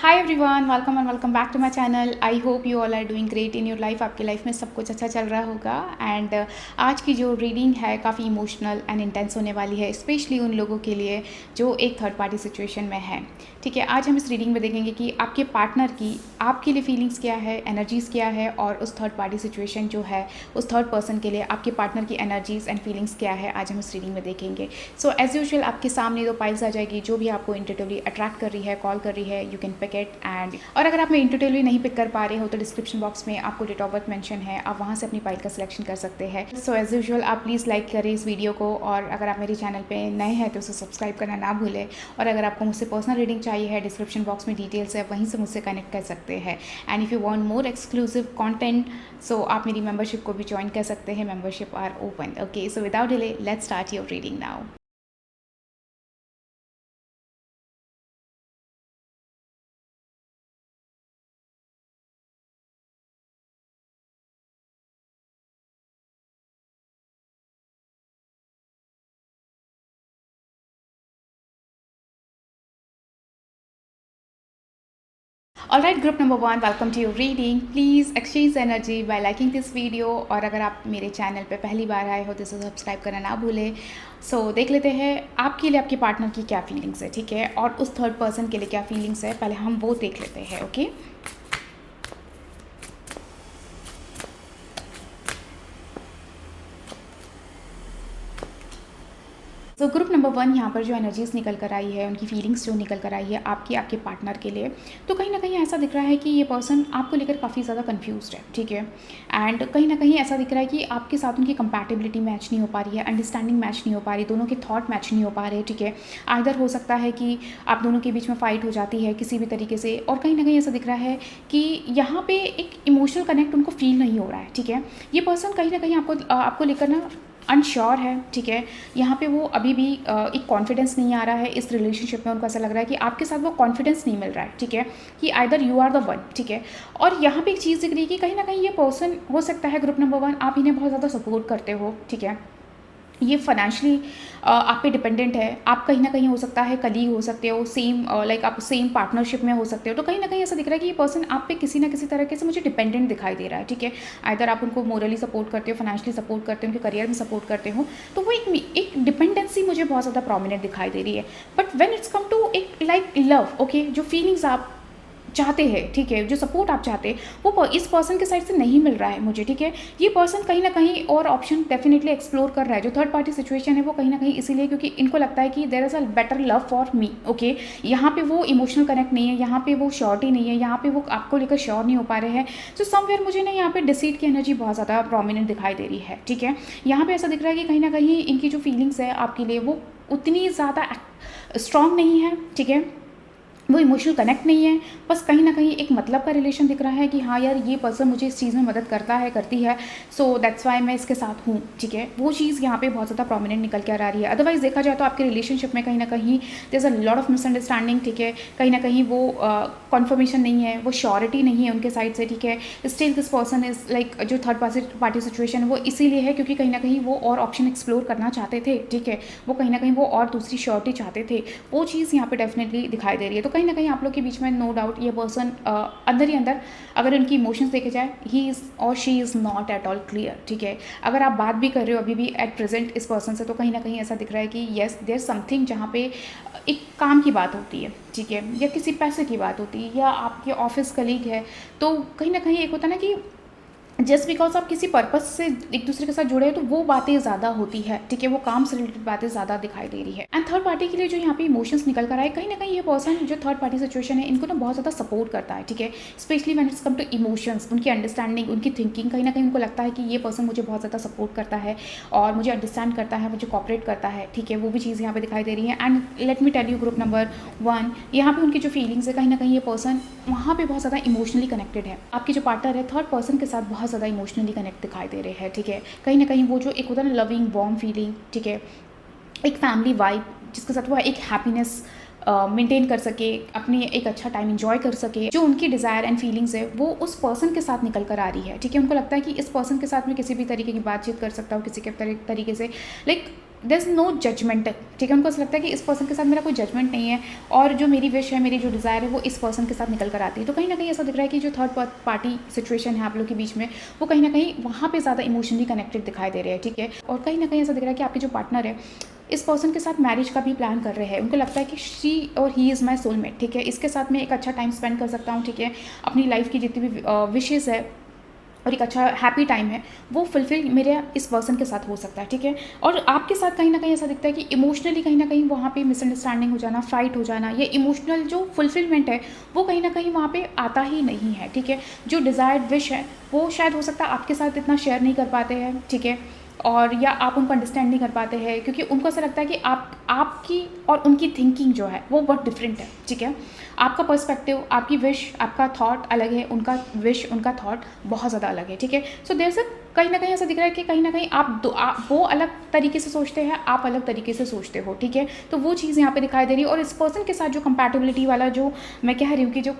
Hi everyone, welcome and welcome back to my channel. I hope you all are doing great in your life. आपकी life में सब कुछ अच्छा चल रहा होगा। एंड आज की जो रीडिंग है काफ़ी इमोशनल एंड इंटेंस होने वाली है, स्पेशली उन लोगों के लिए जो एक थर्ड पार्टी सिचुएशन में है। ठीक है, आज हम इस रीडिंग में देखेंगे कि आपके पार्टनर की आपके लिए फीलिंग्स क्या है, एनर्जीज़ क्या है, और उस थर्ड पार्टी सिचुएशन जो है उस थर्ड पर्सन के लिए आपके पार्टनर की एनर्जीज़ एंड फीलिंग्स क्या है, आज हम इस रीडिंग में देखेंगे। सो एज यूजुअल आपके सामने दो पाइल्स आ जाएगी, जो भी आपको इंट्यूटिवली अट्रैक्ट कर रही है, कॉल कर रही है, you can pick it. And और अगर आप मैं इंट्यूटिवली नहीं पिक कर पा रहे हो तो डिस्क्रिप्शन बॉक्स में आपको डेट ऑफ बर्थ मेंशन है, आप वहाँ से अपनी पाइल का सिलेक्शन कर सकते हैं। सो एज यूजुअल आप प्लीज़ लाइक करें इस वीडियो को, और अगर आप मेरे चैनल पे नए हैं तो उसे सब्सक्राइब करना ना भूलें। और अगर आपको मुझसे पर्सनल रीडिंग चाहिए है, डिस्क्रिप्शन बॉक्स में डिटेल्स है, वहीं से मुझसे कनेक्ट कर सकते हैं। And if you want more exclusive content, so आप मेरी मेंबरशिप को भी ज्वाइन कर सकते हैं। Membership are open. Okay, so without delay let's start your reading now. Alright, group number 1, welcome to your reading. Please exchange energy by liking this video, और अगर आप मेरे चैनल पे पहली बार आए हो तो इसे सब्सक्राइब करना ना भूलें। सो देख लेते हैं आपके लिए आपके पार्टनर की क्या फीलिंग्स है, ठीक है, और उस थर्ड पर्सन के लिए क्या फीलिंग्स है, पहले हम वो देख लेते हैं। ओके, तो ग्रुप नंबर 1 यहाँ पर जो एनर्जीज निकल कर आई है, उनकी फीलिंग्स जो निकल कर आई है आपके पार्टनर के लिए, तो कहीं ना कहीं ऐसा दिख रहा है कि ये पर्सन आपको लेकर काफ़ी ज़्यादा कंफ्यूज्ड है। ठीक है, एंड कहीं ना कहीं ऐसा दिख रहा है कि आपके साथ उनकी कंपैटिबिलिटी मैच नहीं हो पा रही है, अंडरस्टैंडिंग मैच नहीं हो पा रही, दोनों के थॉट मैच नहीं हो पा रहे। ठीक है, आइदर हो सकता है कि आप दोनों के बीच में फ़ाइट हो जाती है किसी भी तरीके से, और कहीं ना कहीं ऐसा दिख रहा है कि यहाँ पे एक इमोशनल कनेक्ट उनको फील नहीं हो रहा है। ठीक है, ये पर्सन कहीं ना कहीं आपको लेकर ना अनश्योर है। ठीक है, यहाँ पे वो अभी भी एक कॉन्फिडेंस नहीं आ रहा है इस रिलेशनशिप में। उनको ऐसा लग रहा है कि आपके साथ वो कॉन्फिडेंस नहीं मिल रहा है। ठीक है, कि either you are the one. ठीक है, और यहाँ पे एक चीज़ दिख रही है कि कहीं ना कहीं ये पर्सन हो सकता है, ग्रुप नंबर 1, आप इन्हें बहुत ज़्यादा सपोर्ट करते हो। ठीक है, ये फाइनेंशियली आप पे डिपेंडेंट है। आप कहीं ना कहीं हो सकता है कलीग हो सकते हो, सेम लाइक आप सेम पार्टनरशिप में हो सकते हो। तो कहीं ना कहीं ऐसा दिख रहा है कि ये पर्सन आप पे किसी ना किसी तरीके से मुझे डिपेंडेंट दिखाई दे रहा है। ठीक है, आइदर आप उनको मोरली सपोर्ट करते हो, फाइनेंशियली सपोर्ट करते हो, उनके करियर में सपोर्ट करते हो, तो वो एक डिपेंडेंसी मुझे बहुत ज़्यादा प्रोमिनेंट दिखाई दे रही है। But when it's come to एक लाइक लव, ओके, जो फीलिंग्स आप चाहते हैं, ठीक है, जो सपोर्ट आप चाहते हैं, वो इस पर्सन के साइड से नहीं मिल रहा है मुझे। ठीक है, ये पर्सन कहीं ना कहीं और ऑप्शन डेफिनेटली एक्सप्लोर कर रहा है। जो थर्ड पार्टी सिचुएशन है वो कहीं ना कहीं इसीलिए क्योंकि इनको लगता है कि there is a better love for me. Okay, यहाँ पे वो इमोशनल कनेक्ट नहीं है, यहाँ पे वो श्योरिटी नहीं है, यहाँ पे वो आपको लेकर श्योर नहीं हो पा रहे हैं। तो समवेयर मुझे ना यहाँ पे डिसीट की एनर्जी बहुत ज़्यादा प्रोमिनेंट दिखाई दे रही है। ठीक है, यहाँ पे ऐसा दिख रहा है कि कहीं ना कहीं इनकी जो फीलिंग्स है आपके लिए वो उतनी ज़्यादा स्ट्रांग नहीं है। ठीक है, वो इमोशनल कनेक्ट नहीं है, बस कहीं ना कहीं एक मतलब का रिलेशन दिख रहा है कि हाँ यार, ये पर्सन मुझे इस चीज़ में मदद करता है, करती है, सो दैट्स वाई मैं इसके साथ हूँ। ठीक है, वो चीज़ यहाँ पे बहुत ज़्यादा प्रोमिनेंट निकल के आ रही है। अदरवाइज देखा जाए तो आपके रिलेशनशिप में कहीं ना कहीं there is a lot of misunderstanding. ठीक है, कहीं ना कहीं वो कन्फर्मेशन नहीं है, वो श्योरिटी नहीं है उनके साइड से। ठीक है, still this person is like जो थर्ड पार्टी सिचुएशन है वो इसीलिए है क्योंकि कहीं ना कहीं वो और ऑप्शन एक्सप्लोर करना चाहते थे। ठीक है, वो कहीं ना कहीं वो और दूसरी श्योरिटी चाहते थे, वो चीज़ यहाँ पे डेफिनेटली दिखाई दे रही है। तो कहीं ना कहीं आप लोग के बीच में नो डाउट ये पर्सन अंदर ही अंदर, अगर उनकी इमोशंस देखे जाए, ही इज़ और she is not at all clear. ठीक है, अगर आप बात भी कर रहे हो अभी भी एट प्रेजेंट इस पर्सन से, तो कहीं ना कहीं ऐसा दिख रहा है कि येस देयर समथिंग जहाँ पे एक काम की बात होती है। ठीक है, या किसी पैसे की बात होती है, या आपके ऑफिस कलीग है, तो कहीं ना कहीं एक होता है ना कि जस्ट बिकॉज आप किसी पर्पज से एक दूसरे के साथ जुड़े हैं तो वो बातें ज़्यादा होती है। ठीक है, वो काम से रिलेटेड बातें ज़्यादा दिखाई दे रही है। एंड थर्ड पार्टी के लिए जो यहाँ पे इमोशंस निकल कर आए, कहीं ना कहीं ये पर्सन जो थर्ड पार्टी सिचुएशन है इनको ना बहुत ज़्यादा सपोर्ट करता है। ठीक है, specially when it's come to emotions, उनकी अंडरस्टैंडिंग, उनकी थिंकिंग, कहीं ना कहीं उनको लगता है कि ये पर्सन मुझे बहुत ज़्यादा सपोर्ट करता है और मुझे अंडरस्टैंड करता है, मुझे कॉपरेट करता है। ठीक है, वो भी चीज़ यहाँ पे दिखाई दे रही है। And let me tell you group number 1, यहाँ पे उनकी जो फीलिंग्स है, कहीं ना कहीं ये पर्सन वहाँ पे बहुत ज़्यादा इमोशनली कनेक्टेड है। आपके जो पार्टनर है थर्ड पर्सन के साथ बहुत ज़्यादा इमोशनली कनेक्ट दिखाई दे रहे हैं। ठीक है, कहीं ना कहीं वो जो एक होता है ना लविंग वार्म फीलिंग, ठीक है, एक फैमिली वाइब जिसके साथ वो एक हैप्पीनेस मेंटेन कर सके, अपनी एक अच्छा टाइम एंजॉय कर सके, जो उनकी डिज़ायर एंड फीलिंग्स है वो उस पर्सन के साथ निकल कर आ रही है। ठीक है, उनको लगता है कि इस पर्सन के साथ मैं किसी भी तरीके की बातचीत कर सकता हूँ, किसी के तरीके से like there is no judgement, ठीक है। उनको ऐसा लगता है कि इस पर्सन के साथ मेरा कोई जजमेंट नहीं है और जो मेरी विश है, मेरी जो डिज़ायर है वो इस पर्सन के साथ निकल कर आती है। तो कहीं न कहीं ऐसा दिख रहा है कि जो थर्ड पार्टी सिचुएशन है आप लोग के बीच में, वो कहीं न कहीं वहाँ पे ज़्यादा इमोशनली कनेक्टेड दिखाई दे रहे हैं, ठीक है। और कहीं न कहीं ऐसा दिख रहा है कि आपके जो पार्टनर है, इस पर्सन के साथ मैरिज का भी प्लान कर रहे हैं। उनको लगता है कि शी और ही इज़ माई सोलमेट, ठीक है। इसके साथ मैं एक अच्छा टाइम स्पेंड कर सकता हूँ, ठीक है। अपनी लाइफ की जितनी भी विशेज़ है और एक अच्छा हैप्पी टाइम है, वो फुलफ़िल मेरे इस पर्सन के साथ हो सकता है, ठीक है। और आपके साथ कहीं न कहीं ऐसा दिखता है कि इमोशनली कहीं न कहीं वहाँ पे मिसअंडरस्टैंडिंग हो जाना, फाइट हो जाना, ये इमोशनल जो फुलफ़िलमेंट है, वो कहीं न कहीं वहाँ पे आता ही नहीं है, ठीक है। जो डिज़ायर्ड विश है, वो शायद हो सकता है आपके साथ इतना शेयर नहीं कर पाते हैं, ठीक है। और या आप उनको अंडरस्टैंड नहीं कर पाते हैं क्योंकि उनको ऐसा लगता है कि आपकी और उनकी थिंकिंग जो है वो बहुत डिफरेंट है, ठीक है। आपका पर्सपेक्टिव, आपकी विश, आपका थॉट अलग है, उनका विश, उनका थॉट बहुत ज़्यादा अलग है, ठीक है। सो देयर इज़ कहीं ना कहीं ऐसा दिख रहा है कि कहीं ना कहीं वो अलग तरीके से सोचते हैं, आप अलग तरीके से सोचते हो, ठीक है। तो वो चीज़ यहाँ पे दिखाई दे रही है। और इस पर्सन के साथ जो कंपैटिबिलिटी वाला जो मैं कह रही हूँ कि जो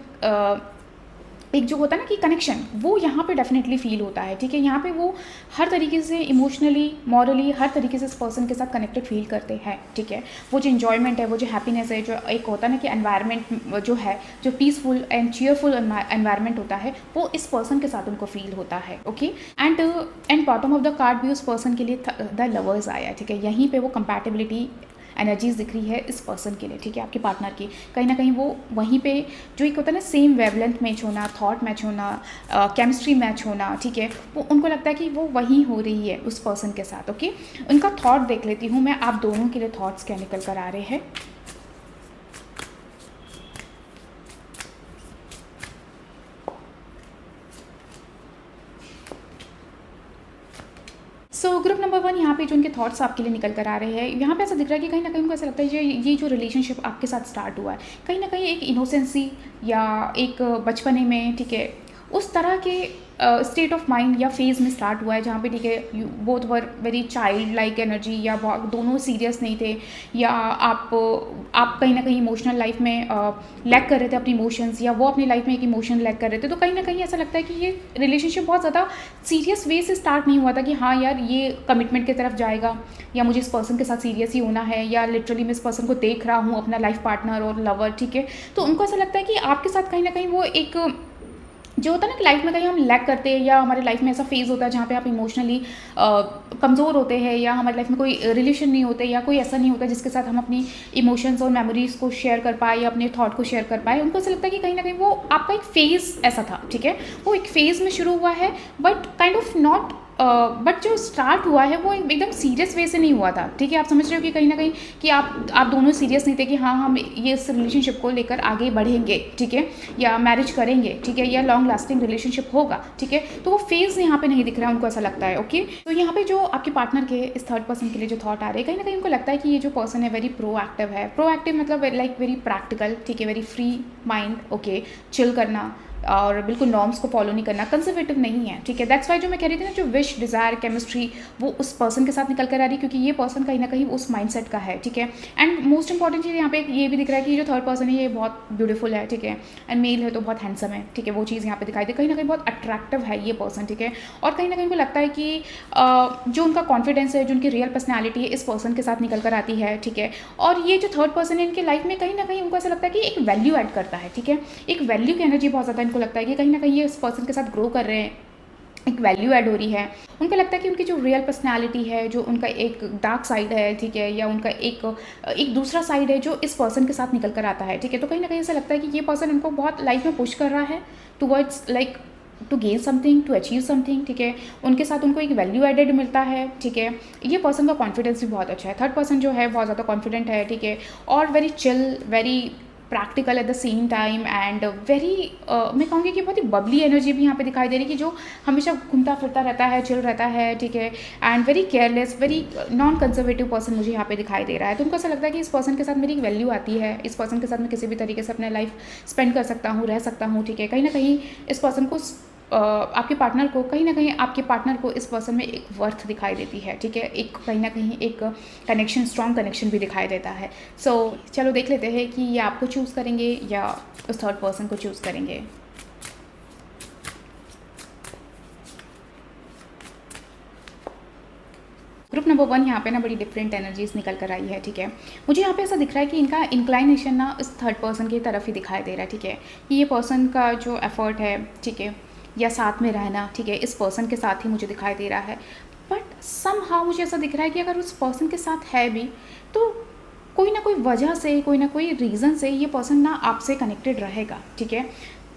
एक जो होता है ना कि कनेक्शन, वो यहाँ पे डेफिनेटली फील होता है, ठीक है। यहाँ पे वो हर तरीके से इमोशनली, मॉरली, हर तरीके से इस पर्सन के साथ कनेक्टेड फील करते हैं, ठीक है। वो जो इन्जॉयमेंट है, वो जो हैप्पीनेस है, जो एक होता है ना कि एनवायरनमेंट जो है, जो पीसफुल एंड चीयरफुल एनवायरनमेंट होता है, वो इस पर्सन के साथ उनको फील होता है, okay. And bottom of the card भी उस पर्सन के लिए द लवर्स आया है, ठीक है। यहीं पर वो कंपैटिबिलिटी एनर्जीज दिख रही है इस पर्सन के लिए, ठीक है, आपके पार्टनर की। कहीं ना कहीं वो वहीं पे जो एक होता है ना सेम वेवलेंथ मैच होना, थॉट मैच होना, केमिस्ट्री मैच होना, ठीक है, वो उनको लगता है कि वो वहीं हो रही है उस पर्सन के साथ, ओके। उनका थॉट देख लेती हूँ मैं, आप दोनों के लिए थॉट्स क्या निकल कर आ रहे हैं। सो ग्रुप नंबर 1 यहाँ पे जो उनके थॉट्स आपके लिए निकल कर आ रहे हैं, यहाँ पे ऐसा दिख रहा है कि कहीं ना कहीं उनको ऐसा लगता है ये जो रिलेशनशिप आपके साथ स्टार्ट हुआ है, कहीं ना कहीं एक इनोसेंसी या एक बचपने में, ठीक है, उस तरह के स्टेट ऑफ माइंड या फेज़ में स्टार्ट हुआ है जहाँ पे, ठीक है, both were very child like energy, या दोनों सीरियस नहीं थे, या आप कहीं ना कहीं इमोशनल लाइफ में लैक कर रहे थे अपनी इमोशंस, या वो अपनी लाइफ में एक इमोशन लैक कर रहे थे। तो कहीं ना कहीं ऐसा लगता है कि ये रिलेशनशिप बहुत ज़्यादा सीरियस वे से स्टार्ट नहीं हुआ था कि हाँ यार ये कमिटमेंट की तरफ जाएगा, या मुझे इस पर्सन के साथ सीरियस ही होना है, या लिटरली मैं इस पर्सन को देख रहा हूँ अपना लाइफ पार्टनर और लवर, ठीक है। तो उनको ऐसा लगता है कि आपके साथ कहीं ना कहीं वो एक जो होता है ना कि लाइफ में कहीं हम लैक करते हैं, या हमारे लाइफ में ऐसा फेज़ होता है जहाँ पे आप इमोशनली कमज़ोर होते हैं, या हमारी लाइफ में कोई रिलेशन नहीं होते, या कोई ऐसा नहीं होता जिसके साथ हम अपनी इमोशंस और मेमोरीज़ को शेयर कर पाए या अपने थॉट को शेयर कर पाए। उनको ऐसा लगता है कि कहीं ना कहीं वो आपका एक फ़ेज़ ऐसा था, ठीक है, वो एक फ़ेज़ में शुरू हुआ है, but kind of not but जो स्टार्ट हुआ है वो एकदम सीरियस वे से नहीं हुआ था, ठीक है। आप समझ रहे हो कि कहीं ना कहीं कि आप दोनों सीरियस नहीं थे कि हाँ हम ये इस रिलेशनशिप को लेकर आगे बढ़ेंगे, ठीक है, या मैरिज करेंगे, ठीक है, या लॉन्ग लास्टिंग रिलेशनशिप होगा, ठीक है। तो वो फेज़ यहाँ पे नहीं दिख रहा है, उनको ऐसा लगता है, ओके। तो यहाँ पे जो आपके पार्टनर के इस थर्ड पर्सन के लिए जो थॉट आ रहे हैं, कहीं ना कहीं उनको लगता है कि ये जो पर्सन है वेरी प्रोएक्टिव है। प्रोएक्टिव मतलब लाइक वेरी प्रैक्टिकल, ठीक है, very free mind, okay, chill करना और बिल्कुल नॉर्म्स को फॉलो नहीं करना, कंजर्वेटिव नहीं है, ठीक है। दैट्स वाई जो मैं कह रही थी ना, जो विश, डिज़ायर, केमिस्ट्री, वो उस पर्सन के साथ निकल कर आ रही है, क्योंकि ये पर्सन कहीं ना कहीं उस माइंडसेट का है, ठीक है। एंड मोस्ट इंपॉर्टेंट चीज़ यहाँ पे ये भी दिख रहा है कि जो थर्ड पर्सन है ये बहुत ब्यूटीफुल है, ठीक है, एंड मेल है तो बहुत हैंडसम है, ठीक है। वो चीज़ यहाँ पे दिखाई दे, कहीं ना कहीं बहुत अट्रैक्टिव है ये पर्सन, ठीक है। और कहीं ना कहीं उनको लगता है कि जो उनका कॉन्फिडेंस है, जो उनकी रियल पर्सनैलिटी है, इस पर्सन के साथ निकल कर आती है, ठीक है। और ये जो थर्ड पर्सन है इनकी लाइफ में कहीं ना कहीं उनको ऐसा लगता है कि एक वैल्यू ऐड करता है, ठीक है। एक वैल्यू की एनर्जी बहुत ज़्यादा इनको लगता है कि कहीं ना कहीं ये इस पर्सन के साथ ग्रो कर रहे हैं, एक वैल्यू ऐड हो रही है। उनको लगता है कि उनकी जो रियल पर्सनैलिटी है, जो उनका एक डार्क साइड है, ठीक है, या उनका एक दूसरा साइड है जो इस पर्सन के साथ निकल कर आता है, ठीक है। तो कहीं ना कहीं ऐसा लगता है कि ये पर्सन उनको बहुत लाइफ में पुश कर रहा है towards like to gain something, to achieve something, ठीक है। उनके साथ उनको एक वैल्यू एडेड मिलता है, ठीक है। ये पर्सन का कॉन्फिडेंस भी बहुत अच्छा है। थर्ड पर्सन जो है बहुत ज़्यादा कॉन्फिडेंट है, ठीक है, और very chill, very practical at the same time, and very मैं कहूँगी कि बहुत ही बबली एनर्जी भी यहाँ पे दिखाई दे रही है, कि जो हमेशा घूमता फिरता रहता है, चिल रहता है, ठीक है, and very careless, very non conservative person मुझे यहाँ पे दिखाई दे रहा है। तो उनको ऐसा लगता है कि इस पर्सन के साथ मेरी वैल्यू आती है, इस पर्सन के साथ मैं किसी भी तरीके से अपना लाइफ स्पेंड कर सकता हूँ, रह सकता हूँ, ठीक है। कहीं ना कहीं इस पर्सन को आपके पार्टनर को, कहीं ना कहीं आपके पार्टनर को इस पर्सन में एक वर्थ दिखाई देती है, ठीक है, एक कहीं ना कहीं एक कनेक्शन, स्ट्रॉन्ग कनेक्शन भी दिखाई देता है। सो चलो देख लेते हैं कि ये आपको चूज़ करेंगे या उस थर्ड पर्सन को चूज़ करेंगे। ग्रुप नंबर 1 यहाँ पे ना बड़ी डिफरेंट एनर्जीज निकल कर आई है, ठीक है। मुझे यहाँ पे ऐसा दिख रहा है कि इनका इंक्लाइनेशन ना इस थर्ड पर्सन की तरफ ही दिखाई दे रहा है, ठीक है। कि ये पर्सन का जो एफर्ट है, ठीक है, या साथ में रहना, ठीक है, इस पर्सन के साथ ही मुझे दिखाई दे रहा है। बट समहाउ मुझे ऐसा दिख रहा है कि अगर उस पर्सन के साथ है भी तो कोई ना कोई वजह से, कोई ना कोई रीज़न से ये पर्सन ना आपसे कनेक्टेड रहेगा, ठीक है।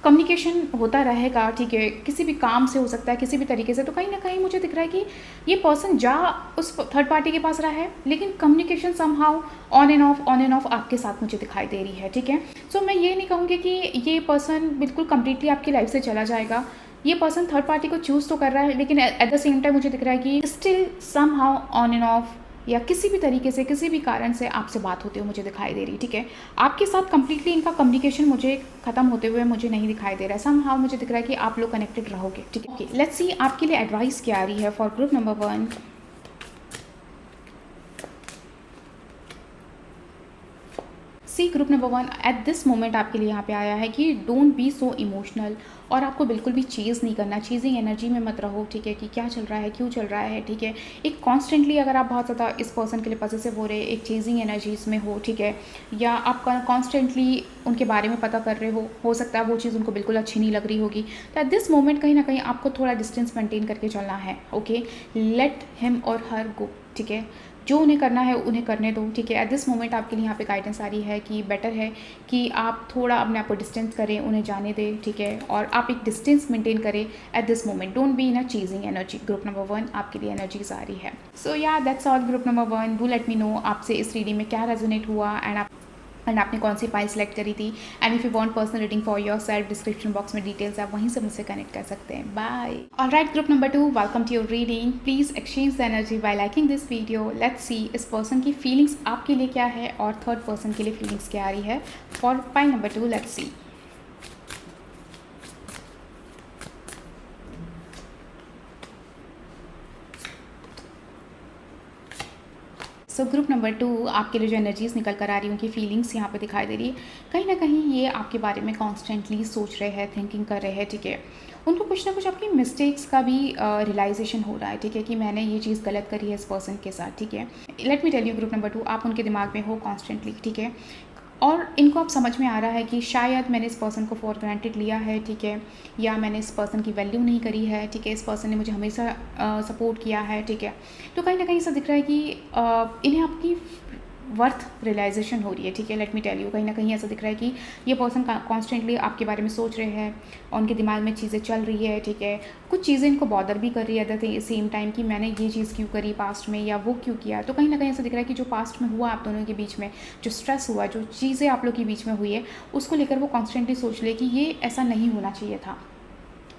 कम्युनिकेशन होता रहेगा, ठीक है, किसी भी काम से हो सकता है, किसी भी तरीके से। तो कहीं ना कहीं मुझे दिख रहा है कि ये पर्सन जा उस थर्ड पार्टी के पास रहा है, लेकिन communication somehow on end of आपके साथ मुझे दिखाई दे रही है, ठीक है। सो मैं ये नहीं कहूँगी कि ये पर्सन बिल्कुल कम्प्लीटली आपकी लाइफ से चला जाएगा। ये पर्सन थर्ड पार्टी को चूज़ तो कर रहा है, लेकिन एट द सेम टाइम मुझे दिख रहा है कि still somehow on end of या किसी भी तरीके से, किसी भी कारण से आपसे बात होते हुए मुझे दिखाई दे रही, ठीक है। आपके साथ कंप्लीटली इनका कम्युनिकेशन मुझे ख़त्म होते हुए मुझे नहीं दिखाई दे रहा है। समहाउ मुझे दिख रहा है कि आप लोग कनेक्टेड रहोगे, ठीक है। ओके, लेट्स सी आपके लिए एडवाइस क्या आ रही है for group number 1। See group number 1 at this moment आपके लिए यहाँ पे आया है कि डोंट बी सो इमोशनल, और आपको बिल्कुल भी चीज़ नहीं करना, चीज़िंग एनर्जी में मत रहो, ठीक है, कि क्या चल रहा है, क्यों चल रहा है, ठीक है। एक कॉन्स्टेंटली अगर आप बहुत ज़्यादा इस पर्सन के लिए पॉसेसिव हो रहे, एक चीज़िंग एनर्जीज में हो, ठीक है, या आप कॉन्स्टेंटली उनके बारे में पता कर रहे हो सकता है वो चीज़ उनको बिल्कुल अच्छी नहीं लग रही होगी। तो एट दिस मोमेंट कहीं ना कहीं आपको थोड़ा डिस्टेंस मेंटेन करके चलना है, ओके। लेट हिम और हर गो, ठीक है। जो उन्हें करना है उन्हें करने दो, ठीक है। एट दिस मोमेंट आपके लिए यहाँ पे गाइडेंस आ रही है कि बेटर है कि आप थोड़ा अपने आप को डिस्टेंस करें, उन्हें जाने दें, ठीक है, और आप एक डिस्टेंस मेंटेन करें eight this moment. Don't be in a chasing energy. Group number 1 आपके लिए एनर्जीज आ रही है। सो या that's all group number 1। Do let me know आपसे इस रीडिंग में क्या रेजोनेट हुआ एंड आपने कौन सी फाइल सेलेक्ट करी थी। And if you want personal reading for your self, description box में डिटेल्स आप वहीं से मुझसे कनेक्ट कर सकते हैं। Bye. Alright group number 2, welcome to your reading. Please exchange the energy by liking this video. Let's see इस person की फीलिंग्स आपके लिए क्या है और थर्ड पर्सन के लिए फीलिंग्स क्या आ रही है for pile number 2। Let's see. So group number 2 आपके लिए जो एनर्जीज निकल कर आ रही है, उनकी फीलिंग्स यहाँ पे दिखाई दे रही है। कहीं ना कहीं ये आपके बारे में कॉन्स्टेंटली सोच रहे हैं, थिंकिंग कर रहे हैं, ठीक है। उनको कुछ ना कुछ आपकी मिस्टेक्स का भी रियलाइजेशन हो रहा है, ठीक है, कि मैंने ये चीज़ गलत करी है इस पर्सन के साथ, ठीक है। Let me tell you group number 2, आप उनके दिमाग में हो कॉन्स्टेंटली, ठीक है। और इनको अब समझ में आ रहा है कि शायद मैंने इस पर्सन को फॉर ग्रांटेड लिया है, ठीक है, या मैंने इस पर्सन की वैल्यू नहीं करी है, ठीक है। इस पर्सन ने मुझे हमेशा सपोर्ट किया है, ठीक है। तो कहीं ना कहीं ऐसा दिख रहा है कि इन्हें आपकी वर्थ रियलाइजेशन हो रही है, ठीक है। लेट मी टेल यू, कहीं ना कहीं ऐसा दिख रहा है कि ये पर्सन कॉन्स्टेंटली आपके बारे में सोच रहे हैं और उनके दिमाग में चीज़ें चल रही है, ठीक है। कुछ चीज़ें इनको बॉदर भी कर रही है एट द सेम टाइम कि मैंने ये चीज़ क्यों करी पास्ट में, या वो क्यों किया। तो कहीं ना कहीं ऐसा दिख रहा है कि जो पास्ट में हुआ आप दोनों के बीच में, जो स्ट्रेस हुआ, जो चीज़ें आप लोग के बीच में हुई है, उसको लेकर वो कॉन्स्टेंटली सोच ले कि ये ऐसा नहीं होना चाहिए था,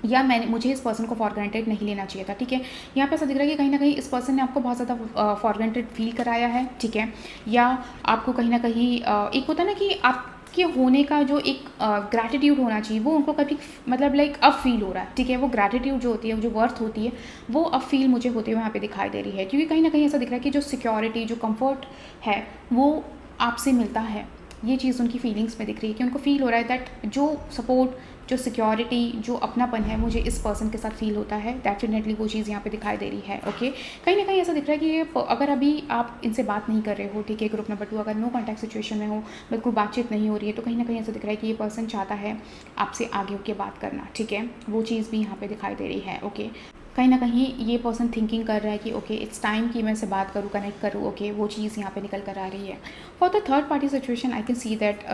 या मुझे इस पर्सन को फॉर ग्रांटेड नहीं लेना चाहिए था, ठीक है। यहाँ पे ऐसा दिख रहा है कि कहीं ना कहीं इस पर्सन ने आपको बहुत ज़्यादा फॉर ग्रांटेड फील कराया है, ठीक है। या आपको कहीं ना कहीं एक होता है ना कि आपके होने का जो एक ग्रैटिट्यूड होना चाहिए, वो उनको कभी मतलब लाइक अब फील हो रहा है, ठीक है। वो ग्रैटिट्यूड जो होती है, जो वर्थ होती है, वो अब फील मुझे होते हुए यहाँ पे दिखाई दे रही है। क्योंकि कहीं ना कहीं ऐसा दिख रहा है कि जो सिक्योरिटी, जो कम्फर्ट है, वो आपसे मिलता है। ये चीज़ उनकी फीलिंग्स में दिख रही है कि उनको फील हो रहा है दैट जो सपोर्ट, जो सिक्योरिटी, जो अपनापन है, मुझे इस पर्सन के साथ फील होता है। डेफिनेटली वो चीज़ यहाँ पे दिखाई दे रही है, ओके। कहीं ना कहीं ऐसा दिख रहा है कि ये अगर अभी आप इनसे बात नहीं कर रहे हो, ठीक है, ग्रुप नंबर 2 अगर नो कॉन्टैक्ट सिचुएशन में हो, बिल्कुल बातचीत नहीं हो रही है, तो कहीं ना कहीं ऐसा दिख रहा है कि ये पर्सन चाहता है आपसे आगे होकर बात करना, ठीक है। वो चीज़ भी यहाँ पर दिखाई दे रही है, ओके। कहीं ना कहीं ये पर्सन थिंकिंग कर रहा है कि ओके इट्स टाइम कि मैं इससे बात करूँ, कनेक्ट करूँ, ओके। वो चीज़ यहाँ पे निकल कर आ रही है। For the third party situation I can see that,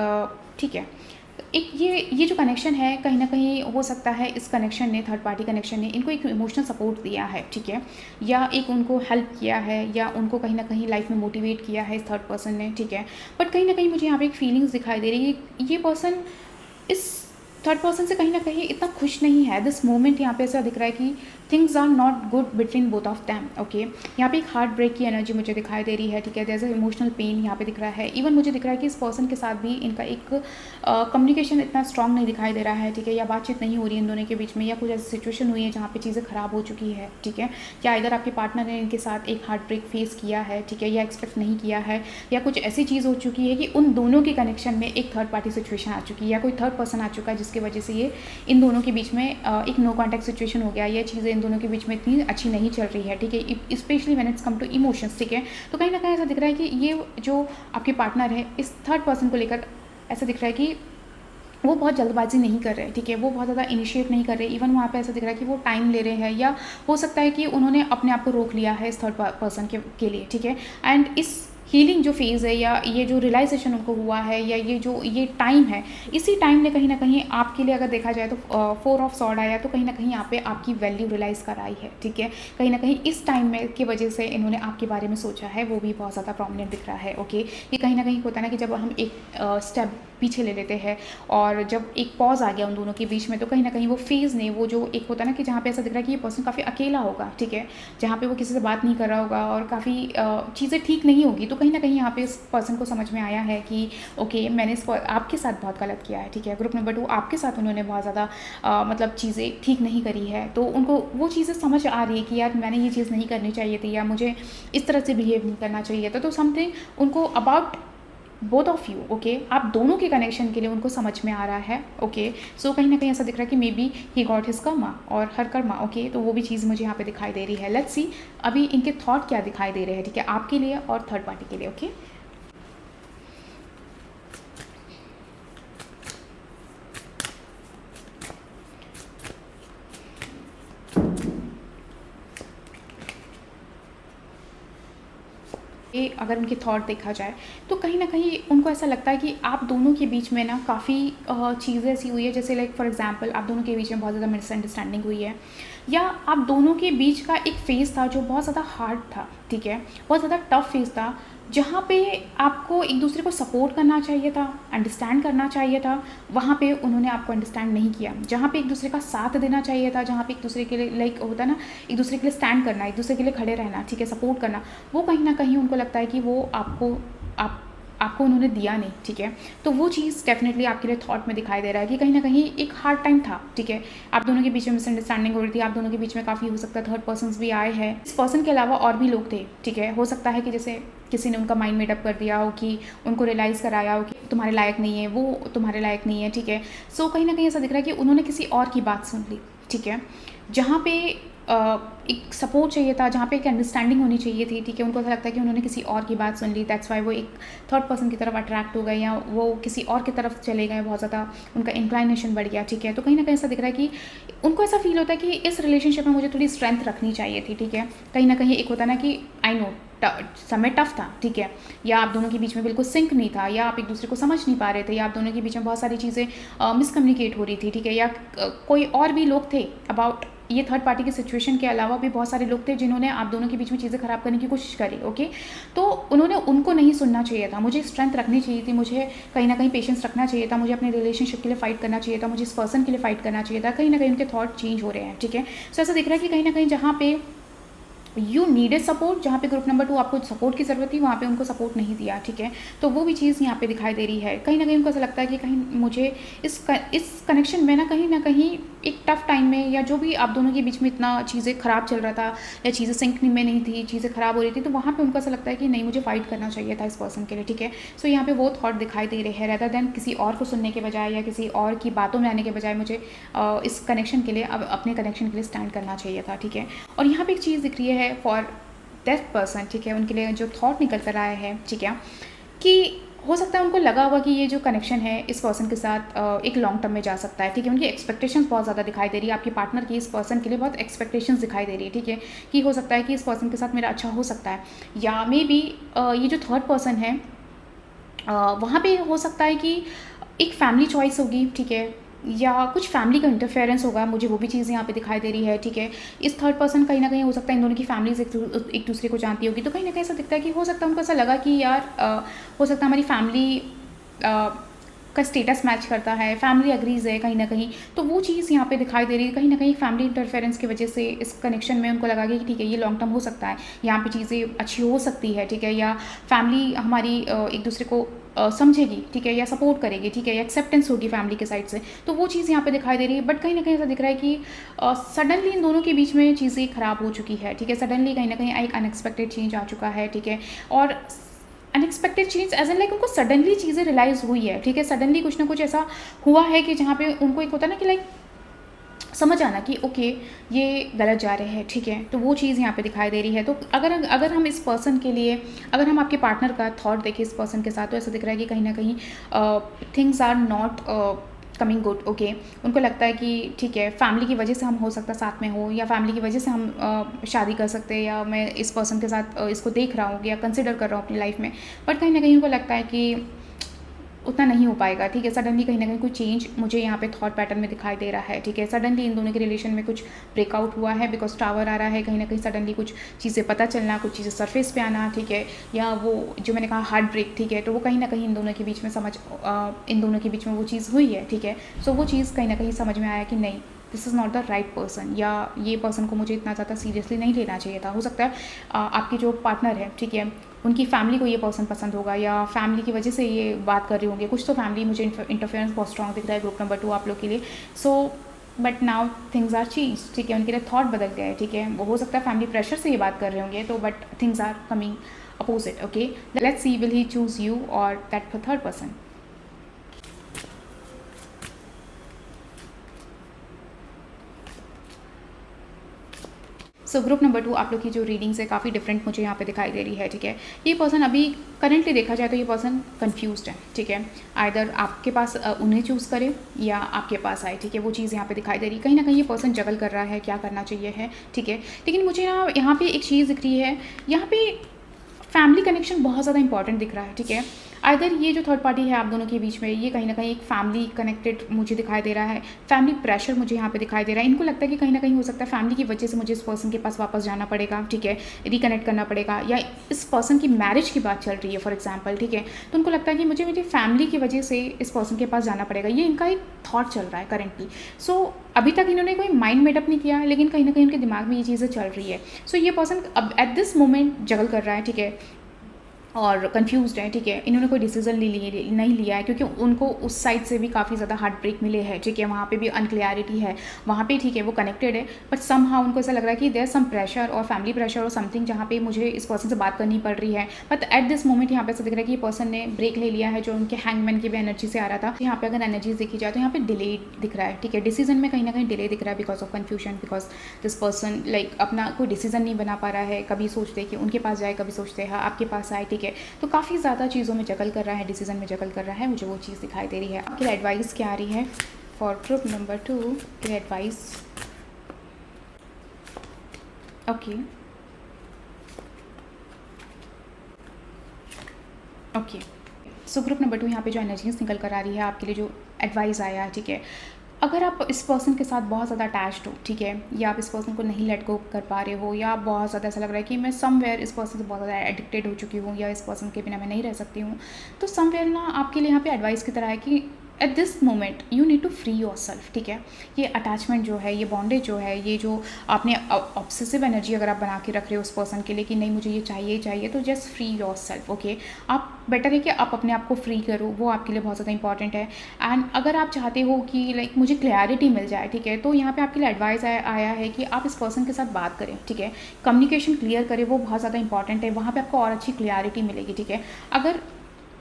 ठीक है, एक ये जो कनेक्शन है, कहीं ना कहीं हो सकता है इस कनेक्शन ने, थर्ड पार्टी कनेक्शन ने इनको एक इमोशनल सपोर्ट दिया है, ठीक है, या एक उनको हेल्प किया है, या उनको कहीं ना कहीं लाइफ में मोटिवेट किया है इस थर्ड पर्सन ने, ठीक है। बट कहीं ना कहीं मुझे यहाँ पे एक फीलिंग्स दिखाई दे रही है, ये पर्सन इस थर्ड पर्सन से कहीं ना कहीं इतना खुश नहीं है दिस मोमेंट। यहाँ पे ऐसा दिख रहा है कि things are not good between both of them, okay. यहाँ पे एक हार्ट ब्रेक की एनर्जी मुझे दिखाई दे रही है, ठीक है। देयर इज इमोशनल पेन यहाँ पे दिख रहा है। इवन मुझे दिख रहा है कि इस पर्सन के साथ भी इनका एक कम्युनिकेशन इतना स्ट्रॉन्ग नहीं दिखाई दे रहा है, ठीक है, या बातचीत नहीं हो रही है इन दोनों के बीच में, या कुछ ऐसी सिचुएशन हुई है जहाँ पे चीज़ें ख़राब हो चुकी है, ठीक है। या इधर आपके पार्टनर ने इनके साथ एक हार्ट ब्रेक फेस किया है, ठीक है, या एक्सपेक्ट नहीं किया है, या कुछ ऐसी चीज़ हो चुकी है कि उन दोनों के कनेक्शन में एक थर्ड पार्टी सिचुएशन आ चुकी है, या कोई थर्ड पर्सन आ चुका है जिसके जिसकी वजह से ये इन दोनों के बीच में एक नो कॉन्टैक्ट सिचुएशन हो गया, ये चीज़ें इन दोनों के बीच में इतनी अच्छी नहीं चल रही है, ठीक है, specially when it's come to emotions, ठीक है। तो कहीं ना कहीं ऐसा दिख रहा है कि ये जो आपके पार्टनर है इस थर्ड पर्सन को लेकर ऐसा दिख रहा है कि वो बहुत जल्दबाजी नहीं कर रहे, ठीक है, वो बहुत ज़्यादा इनिशिएट नहीं कर रहे, इवन वहाँ पे ऐसा दिख रहा है कि वो टाइम ले रहे हैं, या हो सकता है कि उन्होंने अपने आप को रोक लिया है इस थर्ड पर्सन के लिए, ठीक है। एंड इस हीलिंग जो फेज़ है या ये जो रियलाइजेशन उनको हुआ है या ये टाइम है, इसी टाइम ने कहीं ना कहीं आपके लिए अगर देखा जाए तो 4 ऑफ सॉर्ड आया, तो कहीं ना कहीं यहाँ पे आपकी वैल्यू रियलाइज़ कराई है, ठीक है। कहीं ना कहीं इस टाइम में की वजह से इन्होंने आपके बारे में सोचा है, वो भी बहुत ज़्यादा प्रोमिनेंट दिख रहा है, ओके। ये कहीं ना कहीं होता है ना कि जब हम एक स्टेप पीछे ले लेते हैं और जब एक पॉज आ गया उन दोनों के बीच में, तो कहीं ना कहीं वो फेज़ ने, वो जो एक होता है ना कि जहाँ पे ऐसा दिख रहा है कि ये पर्सन काफ़ी अकेला होगा, ठीक है, जहाँ पे वो किसी से बात नहीं कर रहा होगा और काफ़ी चीज़ें ठीक नहीं होगी, तो कहीं ना कहीं यहाँ पे इस पर्सन को समझ में आया है कि ओके मैंने आपके साथ बहुत गलत किया है, ठीक है। ग्रुप नंबर 2 आपके साथ उन्होंने बहुत ज़्यादा मतलब चीज़ें ठीक नहीं करी है, तो उनको वो चीज़ें समझ आ रही है कि यार मैंने ये चीज़ नहीं करनी चाहिए थी या मुझे इस तरह से बिहेव नहीं करना चाहिए था, तो समथिंग उनको about both of you, okay, आप दोनों के कनेक्शन के लिए उनको समझ में आ रहा है, ओके। सो कहीं ना कहीं ऐसा दिख रहा है कि may be he got his Karma और हर कर्मा, ओके, तो वो भी चीज़ मुझे यहाँ पे दिखाई दे रही है। लेट्स सी अभी इनके थॉट क्या दिखाई दे रहे हैं, ठीक है, आपके लिए और थर्ड पार्टी के लिए, ओके। अगर उनके थॉट देखा जाए तो कहीं ना कहीं उनको ऐसा लगता है कि आप दोनों के बीच में ना काफ़ी चीज़ें ऐसी हुई है, जैसे लाइक फॉर एग्जांपल आप दोनों के बीच में बहुत ज़्यादा मिसअंडरस्टैंडिंग हुई है, या आप दोनों के बीच का एक फेज़ था जो बहुत ज़्यादा हार्ड था, ठीक है, बहुत ज़्यादा टफ फेज़ था, जहाँ पे आपको एक दूसरे को सपोर्ट करना चाहिए था, अंडरस्टैंड करना चाहिए था, वहाँ पे उन्होंने आपको अंडरस्टैंड नहीं किया। जहाँ पे एक दूसरे का साथ देना चाहिए था, जहाँ पे एक दूसरे के लिए लाइक होता है ना, एक दूसरे के लिए स्टैंड करना, एक दूसरे के लिए खड़े रहना, ठीक है, सपोर्ट करना, वो कहीं ना कहीं उनको लगता है कि वो आपको उन्होंने दिया नहीं, ठीक है। तो वो चीज़ डेफिनेटली आपके लिए थॉट में दिखाई दे रहा है कि कहीं ना कहीं एक हार्ड टाइम था, ठीक है, आप दोनों के बीच में मिसअंडरस्टैंडिंग हो रही थी, आप दोनों के बीच में काफ़ी हो सकता है थर्ड पर्सन्स भी आए हैं, इस पर्सन के अलावा और भी लोग थे, ठीक है। हो सकता है कि जैसे किसी ने उनका माइंड मेडअप कर दिया हो, कि उनको रियलाइज़ कराया हो कि तुम्हारे लायक नहीं है, वो तुम्हारे लायक नहीं है, ठीक है। सो कहीं ना कहीं ऐसा दिख रहा है कि उन्होंने किसी और की बात सुन ली, ठीक है, जहाँ पे एक सपोर्ट चाहिए था, जहाँ पे एक अंडरस्टैंडिंग होनी चाहिए थी, ठीक है, उनको ऐसा लगता है कि उन्होंने किसी और की बात सुन ली, दैट्स वाई वो एक थर्ड पर्सन की तरफ अट्रैक्ट हो गए या वो किसी और की तरफ चले गए, बहुत ज़्यादा उनका इंक्लाइनेशन बढ़ गया, ठीक है। तो कहीं ना कहीं ऐसा दिख रहा है कि उनको ऐसा फील होता है कि इस रिलेशनशिप में मुझे थोड़ी स्ट्रेंथ रखनी चाहिए थी, ठीक है। कहीं ना कहीं एक होता है ना कि आई नो समय टफ था, ठीक है, या आप दोनों के बीच में बिल्कुल सिंक नहीं था, या आप एक दूसरे को समझ नहीं पा रहे थे, या आप दोनों के बीच में बहुत सारी चीज़ें मिसकम्युनिकेट हो रही थी, ठीक है, या कोई और भी लोग थे अबाउट ये थर्ड पार्टी की सिचुएशन के अलावा भी बहुत सारे लोग थे जिन्होंने आप दोनों के बीच में चीज़ें ख़राब करने की कोशिश करी, ओके। तो उन्होंने उनको नहीं सुनना चाहिए था, मुझे स्ट्रेंथ रखनी चाहिए थी, मुझे कहीं ना कहीं पेशेंस रखना चाहिए था, मुझे अपने रिलेशनशिप के लिए फाइट करना चाहिए था, मुझे इस पर्सन के लिए फाइट करना चाहिए था। कहीं ना कहीं उनके थॉट चेंज हो रहे हैं, ठीक है। सो ऐसा दिख रहा है कि कहीं ना कहीं जहाँ पे यू नीडेड सपोर्ट, जहाँ पे ग्रुप नंबर 2 आपको सपोर्ट की ज़रूरत थी, वहाँ पे उनको सपोर्ट नहीं दिया, ठीक है। तो वो भी चीज़ यहाँ पे दिखाई दे रही है। कहीं ना कहीं उनको ऐसा लगता है कि कहीं मुझे इस कनेक्शन में ना कहीं एक टफ टाइम में, या जो भी आप दोनों के बीच में इतना चीज़ें ख़राब चल रहा था या चीज़ें सिंक में नहीं थी, चीज़ें ख़राब हो रही थी, तो वहाँ पर उनको ऐसा लगता है कि नहीं मुझे फाइट करना चाहिए था इस पर्सन के लिए, ठीक है। सो यहाँ पर वो थॉट दिखाई दे रहे हैं, रेदर देन किसी और को सुनने के बजाय या किसी और की बातों में आने के बजाय मुझे इस कनेक्शन के लिए, अब अपने कनेक्शन के लिए स्टैंड करना चाहिए था, ठीक है। और यहाँ पर एक चीज़ दिख रही है फॉर दैट पर्सन, ठीक है, उनके लिए जो थॉट निकल कर आया है, ठीक है, कि हो सकता है उनको लगा हुआ कि ये जो कनेक्शन है इस पर्सन के साथ एक लॉन्ग टर्म में जा सकता है, ठीक है। उनकी एक्सपेक्टेशंस बहुत ज़्यादा दिखाई दे रही है, आपके पार्टनर की इस पर्सन के लिए बहुत एक्सपेक्टेशंस दिखाई दे रही है, ठीक है, कि हो सकता है कि इस पर्सन के साथ मेरा अच्छा हो सकता है, या मे बी ये जो थर्ड पर्सन है वहाँ पे हो सकता है कि एक फैमिली चॉइस होगी, ठीक है, या कुछ फैमिली का इंटरफेरेंस होगा, मुझे वो भी चीज़ यहाँ पे दिखाई दे रही है, ठीक है। इस थर्ड पर्सन कहीं ना कहीं हो सकता है इन दोनों की फैमिलीज एक दूसरे को जानती होगी, तो कहीं ना कहीं ऐसा दिखता है कि हो सकता है उनको ऐसा लगा कि यार हो सकता है हमारी फैमिली का स्टेटस मैच करता है, फैमिली एग्रीज है कहीं ना कहीं, तो वो चीज़ यहाँ पे दिखाई दे रही है। कहीं ना कहीं फैमिली इंटरफेरेंस की वजह से इस कनेक्शन में उनको लगा कि ठीक है ये लॉन्ग टर्म हो सकता है, यहाँ पे चीज़ें अच्छी हो सकती है, ठीक है, या फैमिली हमारी एक दूसरे को समझेगी, ठीक है, या सपोर्ट करेगी, ठीक है, या एक्सेप्टेंस होगी फैमिली के साइड से, तो वो चीज़ यहाँ पे दिखाई दे रही है। बट कहीं ना कहीं ऐसा दिख रहा है कि सडनली इन दोनों के बीच में चीज़ें ख़राब हो चुकी है, ठीक है, सडनली कहीं ना कहीं एक अनएक्सपेक्टेड चेंज आ चुका है, ठीक है। और unexpected change as an like उनको सडनली चीज़ें रियलाइज़ हुई है, ठीक है, सडनली कुछ ना कुछ ऐसा हुआ है कि जहाँ पे उनको एक होता है ना कि लाइक समझ आना कि ओके ये गलत जा रहे हैं, ठीक है, तो वो चीज़ यहाँ पे दिखाई दे रही है। तो अगर अगर हम इस पर्सन के लिए, अगर हम आपके पार्टनर का थॉट देखें इस पर्सन के साथ, तो ऐसा दिख रहा है कि कहीं ना कहीं things are not coming good, okay. उनको लगता है कि ठीक है, फैमिली की वजह से हम हो सकता है साथ में हो, या फैमिली की वजह से हम शादी कर सकते हैं, या मैं इस पर्सन के साथ इसको देख रहा हूँ या कंसिडर कर रहा हूँ अपनी लाइफ में, बट कहीं ना कहीं उनको लगता है कि उतना नहीं हो पाएगा, ठीक है। सडनली कहीं ना कहीं कोई चेंज मुझे यहाँ पे थॉट पैटर्न में दिखाई दे रहा है, ठीक है। सडनली इन दोनों के रिलेशन में कुछ ब्रेकआउट हुआ है, बिकॉज टावर आ रहा है, कहीं ना कहीं सडनली कुछ चीज़ें पता चलना, कुछ चीज़ें सरफेस पे आना, ठीक है, या वो जो मैंने कहा हार्ट ब्रेक, ठीक है, तो वो कहीं ना कहीं इन दोनों के बीच में इन दोनों के बीच में वो चीज़ हुई है, ठीक है। सो वो चीज़ कहीं ना कहीं समझ में आया कि नहीं, this is not the right person, या ये पर्सन को मुझे इतना ज़्यादा सीरियसली नहीं लेना चाहिए था। हो सकता है आपकी जो पार्टनर है, ठीक है, उनकी फैमिली को ये पर्सन पसंद होगा, या फैमिली की वजह से ये बात कर रहे होंगे, कुछ तो फैमिली मुझे इंटरफेरेंस बहुत स्ट्रॉन्ग दिख रहा है ग्रुप नंबर 2 आप लोग के लिए। So but now things are change, ठीक है, उनके लिए थॉट बदल गए, ठीक है। वो हो सकता है फैमिली प्रेशर से ये बात कर रहे होंगे, तो but things are coming opposite, okay. Let's see will he choose you और that third person. So group number 2 आप लोग की जो रीडिंग्स है काफ़ी डिफरेंट मुझे यहाँ पे दिखाई दे रही है, ठीक है। ये पर्सन अभी करेंटली देखा जाए तो ये पर्सन कंफ्यूज्ड है, ठीक है। आइदर आपके पास उन्हें चूज़ करे या आपके पास आए, ठीक है, वो चीज़ यहाँ पे दिखाई दे रही है। कहीं ना कहीं ये पर्सन जगल कर रहा है क्या करना चाहिए है, ठीक है। लेकिन मुझे ना यहाँ पे एक चीज़ दिख रही है, यहाँ पे फैमिली कनेक्शन बहुत ज़्यादा इंपॉर्टेंट दिख रहा है, ठीक है। आइदर ये जो थर्ड पार्टी है आप दोनों के बीच में, ये कहीं ना कहीं एक फैमिली कनेक्टेड मुझे दिखाई दे रहा है, फैमिली प्रेशर मुझे यहाँ पे दिखाई दे रहा है। इनको लगता है कि कहीं ना कहीं हो सकता है फैमिली की वजह से मुझे इस पर्सन के पास वापस जाना पड़ेगा, ठीक है, रिकनेक्ट करना पड़ेगा, या इस पर्सन की मैरिज की बात चल रही है फॉर एग्जाम्पल, ठीक है। तो उनको लगता है कि मुझे मेरी फैमिली की वजह से इस पर्सन के पास जाना पड़ेगा, ये इनका एक थॉट चल रहा है करेंटली। सो अभी तक इन्होंने कोई माइंड मेडअप नहीं किया, लेकिन कहीं ना कहीं उनके दिमाग में ये चीज़ें चल रही है। सो ये पर्सन अब एट दिस मोमेंट जगल कर रहा है, ठीक है, और कंफ्यूज्ड है, ठीक है। इन्होंने कोई डिसीजन नहीं लिया है, क्योंकि उनको उस साइड से भी काफ़ी ज़्यादा हार्ट ब्रेक मिले हैं, ठीक है। वहाँ पे भी अनक्लियरिटी है, वहाँ पे ठीक है वो कनेक्टेड है, बट समहाउ उनको ऐसा लग रहा है कि देयर सम प्रेशर और फैमिली प्रेशर और समथिंग, जहाँ पे मुझे इस पर्सन से बात करनी पड़ रही है। बट एट दिस मोमेंट यहाँ पे ऐसा दिख रहा है कि ये पर्सन ने ब्रेक ले लिया है, जो उनके हैंगमैन की भी एनर्जी से आ रहा था। यहाँ पे अगर एनर्जीज देखी जाए तो यहाँ पे डिले दिख रहा है, ठीक है, डिसीजन में कहीं ना कहीं डिले दिख रहा है, because of confusion, because this person like अपना कोई डिसीजन नहीं बना पा रहा है। कभी सोचते कि उनके पास जाए, कभी सोचते हैं आपके पास आए, ठीक है। तो काफ़ी ज़्यादा चीज़ों में जगल कर रहा है, डिसीजन में जगल कर रहा है, मुझे वो चीज़ दिखाई दे रही है। आपकी एडवाइस क्या आ रही है फॉर ग्रुप नंबर 2 की एडवाइस? ओके ओके, सो ग्रुप नंबर 2 यहाँ पे जो एनर्जीज निकल कर आ रही है आपके लिए, जो एडवाइस आया है, ठीक है। अगर आप इस पर्सन के साथ बहुत ज़्यादा अटैच्ड हो, ठीक है, या आप इस पर्सन को नहीं लेट गो कर पा रहे हो, या आप बहुत ज़्यादा ऐसा लग रहा है कि मैं समवेयर इस पर्सन से बहुत ज़्यादा एडिक्टेड हो चुकी हूँ, या इस पर्सन के बिना मैं नहीं रह सकती हूँ, तो समवेयर ना आपके लिए यहाँ पे एडवाइस की तरह है कि at this moment you need to free yourself, ठीक है। ये अटैचमेंट जो है, ये बॉन्डेज जो है, ये जो आपने ऑब्सेसिव एनर्जी अगर आप बना के रख रहे हो उस पर्सन के लिए कि नहीं मुझे ये चाहिए चाहिए, तो just free your self, okay. आप बेटर है कि आप अपने आप को फ्री करो, वो आपके लिए बहुत ज़्यादा इंपॉर्टेंट है। एंड अगर आप चाहते हो कि लाइक मुझे क्लैरिटी मिल जाए, ठीक है, तो यहाँ पे आपके लिए एडवाइस आया है कि आप इस पर्सन के साथ बात करें, ठीक है, कम्युनिकेशन क्लियर करें, वो बहुत ज़्यादा इंपॉर्टेंट है। वहाँ पे आपको और अच्छी क्लैरिटी मिलेगी, ठीक है। अगर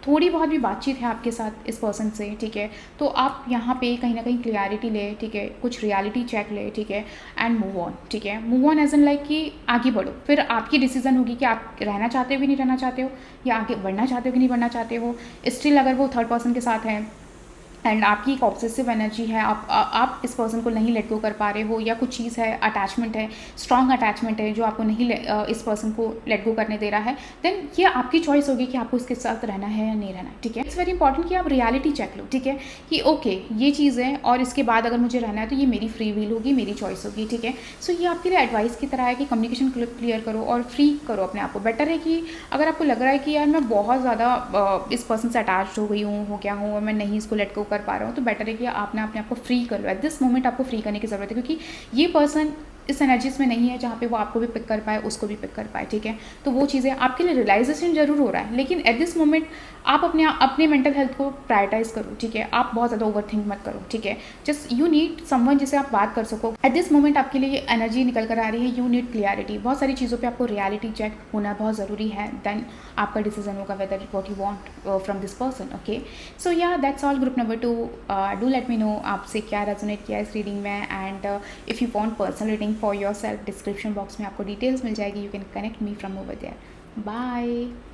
थोड़ी बहुत भी बातचीत है आपके साथ इस पर्सन से, ठीक है, तो आप यहाँ पे कहीं ना कहीं क्लियरिटी ले, ठीक है, कुछ रियलिटी चेक ले, ठीक है, एंड मूव ऑन, ठीक है। Move on as an like कि आगे बढ़ो, फिर आपकी डिसीजन होगी कि आप रहना चाहते हो कि नहीं रहना चाहते हो, या आगे बढ़ना चाहते हो कि नहीं बढ़ना चाहते हो। स्टिल अगर वो थर्ड पर्सन के साथ है एंड आपकी एक ऑब्सेसिव एनर्जी है, आप इस पर्सन को नहीं लेट गो कर पा रहे हो, या कुछ चीज़ है, अटैचमेंट है, स्ट्रॉन्ग अटैचमेंट है जो आपको नहीं इस पर्सन को लेट गो करने दे रहा है, देन ये आपकी चॉइस होगी कि आपको इसके साथ रहना है या नहीं रहना है, ठीक है। इट्स वेरी इंपॉर्टेंट कि आप रियलिटी चेक लो, ठीक है, कि ओके ये चीज़ है और इसके बाद अगर मुझे रहना है तो ये मेरी फ्री विल होगी, मेरी चॉइस होगी, ठीक है। सो ये आपके लिए एडवाइस की तरह है कि कम्युनिकेशन क्लियर करो और फ्री करो अपने आप को। बेटर है कि अगर आपको लग रहा है कि यार मैं बहुत ज़्यादा इस पर्सन से अटैच हो गई हूँ, हो गया हूँ और मैं नहीं इसको लेट गो कर पा रहा हूँ, तो बेटर है कि आपने अपने आप को फ्री कर लो। एट दिस मोमेंट आपको फ्री करने की ज़रूरत है, क्योंकि ये पर्सन इस एनर्जीज़ में नहीं है जहाँ पे वो आपको भी पिक कर पाए, उसको भी पिक कर पाए, ठीक है। तो वो चीज़ें आपके लिए रियलाइजेशन ज़रूर हो रहा है, लेकिन एट दिस मोमेंट आप अपने मेंटल हेल्थ को प्रायोरिटाइज करो, ठीक है। आप बहुत ज़्यादा ओवरथिंक मत करो, ठीक है। जस्ट यू नीड समवन जिससे आप बात कर सको। एट दिस मोमेंट आपके लिए एनर्जी निकल कर आ रही है, यू नीड क्लियरिटी। बहुत सारी चीज़ों पे आपको रियलिटी चेक होना बहुत ज़रूरी है, देन आपका डिसीजन होगा whether what you want from this person, okay. So या that's all group number 2। Do let me know आपसे क्या रेजोनेट किया इस रीडिंग में, and if you want personal reading for your self, description box में आपको details मिल जाएगी, you can connect me from over there. Bye.